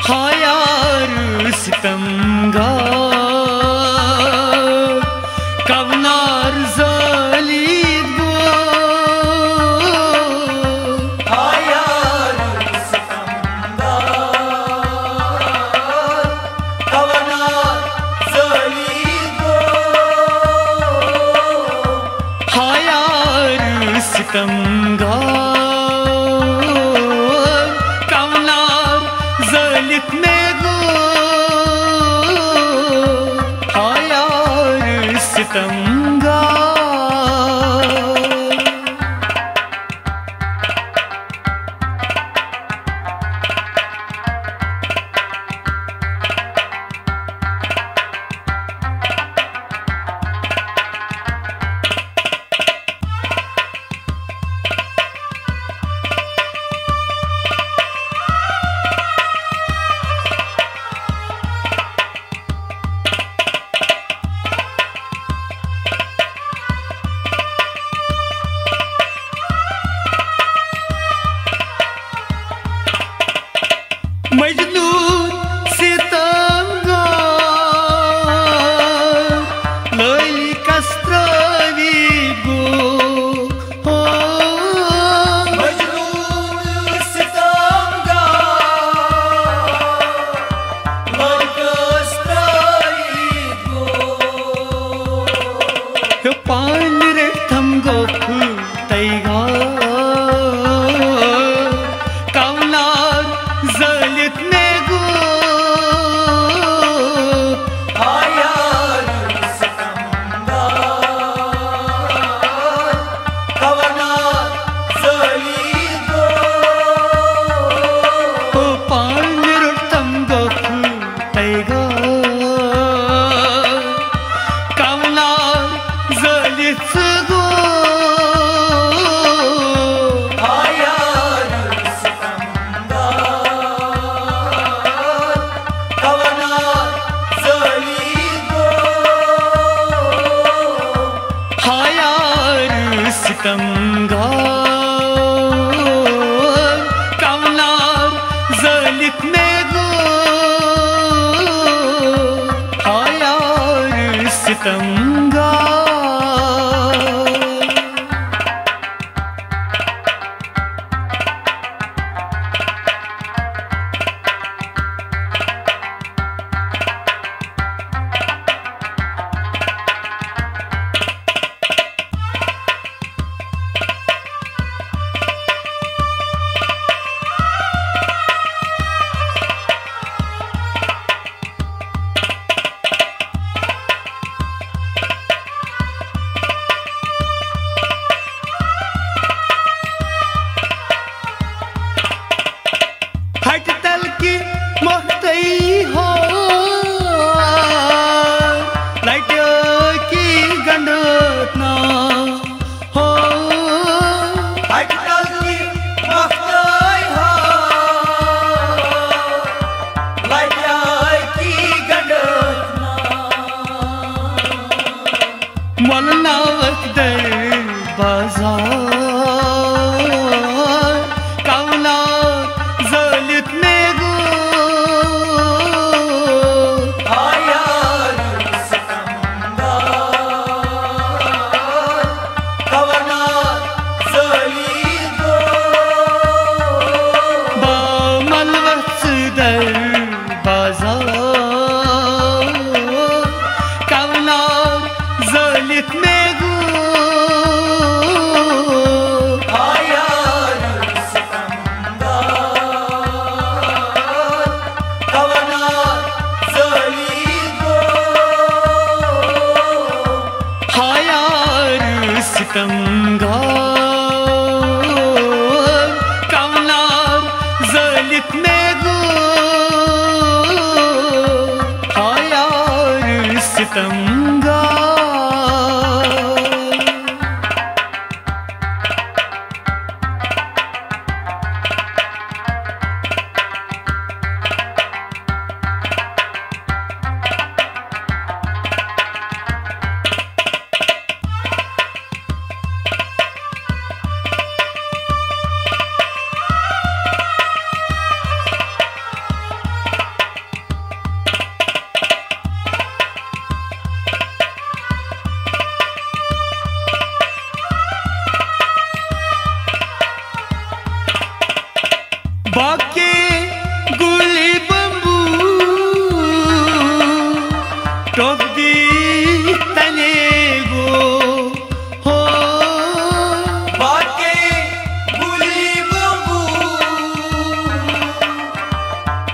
हाँ यार सितमगार कवनार ज़ालिद गो हाँ यार सितमगार कवनार ज़ालिद गो हाँ यार सितमगार मजनू सितमगार लैली कस्त्रावी गो मजनू सितमगार लैली कस्त्रावी गो पान रे थम गोख तैगा सितमगार कवनार ज़ालिद में गो हाँ यार सितमगार मलनावत दर बाजार कवनार ज़ालिद में गो हाँ यार सितमगार कवनार ज़ालिद गो बामलवत दर बाजार ज़ालिद में गो हाँ यार सितमगार कवनार ज़ालिद गो हाँ यार सितमगार कवनार ज़ालिद में गो हाँ यार सितमगार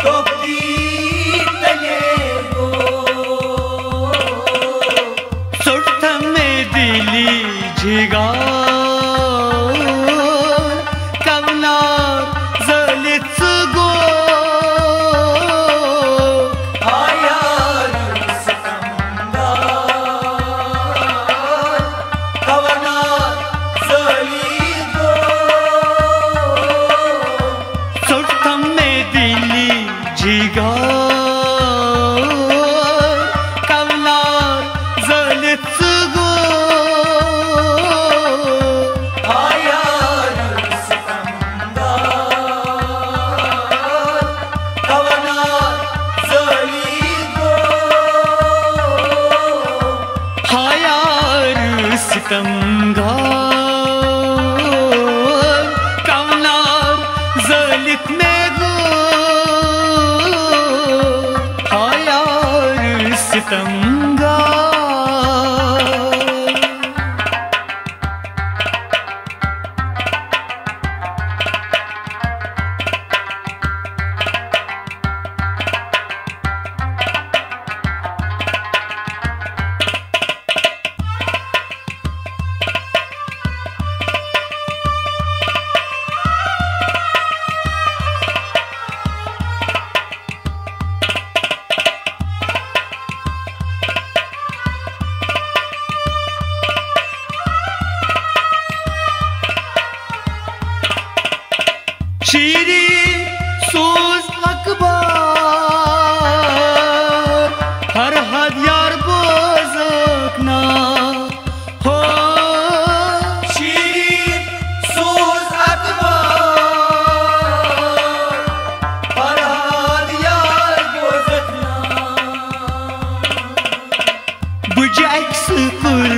तोप्ती गो सोडत में दिली झिगा सितमगार कवनार जलित में गो हायार सितमगार शीरी सूज अकबर हर हद यार बोजकना हो शीरी सूज अकबर हर हद यार बोजकना बुझ एक्सकुर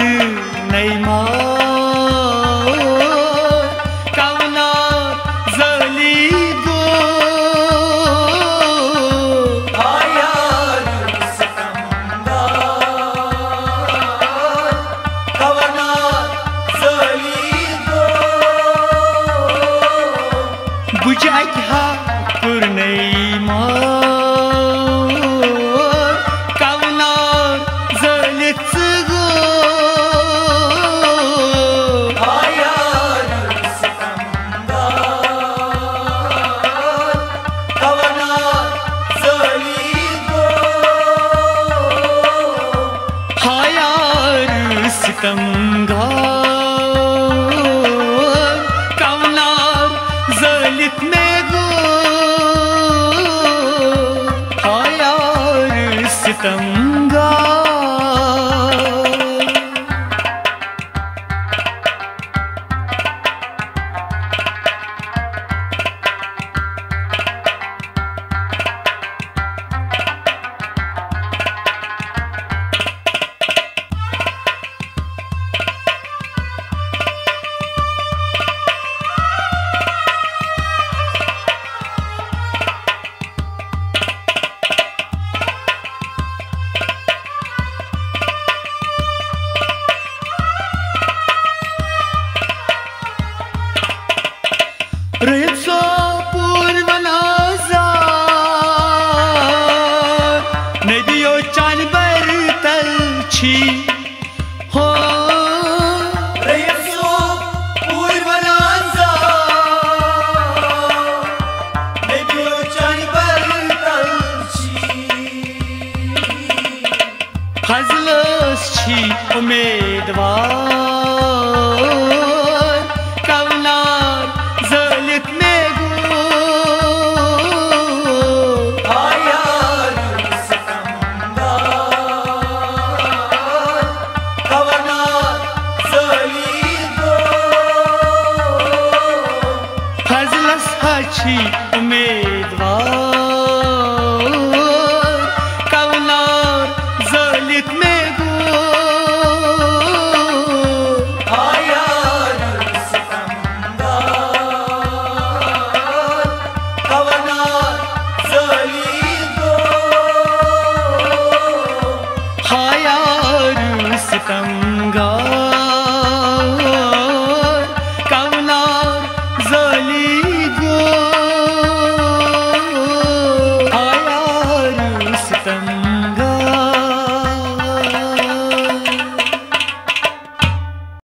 नैमा सितमगार कवनार जलित में गो हायार सितमगार रेप्सो पूर्व नाजार नदियो चान बरतल छी हो रेप्सो पूर्व नाजार नदियो चान बरतल छी हजलस छी उम्मीदवार उम्मीदवार कवनार जलित में गो हायार सितमगार कवनार जलित गो हाय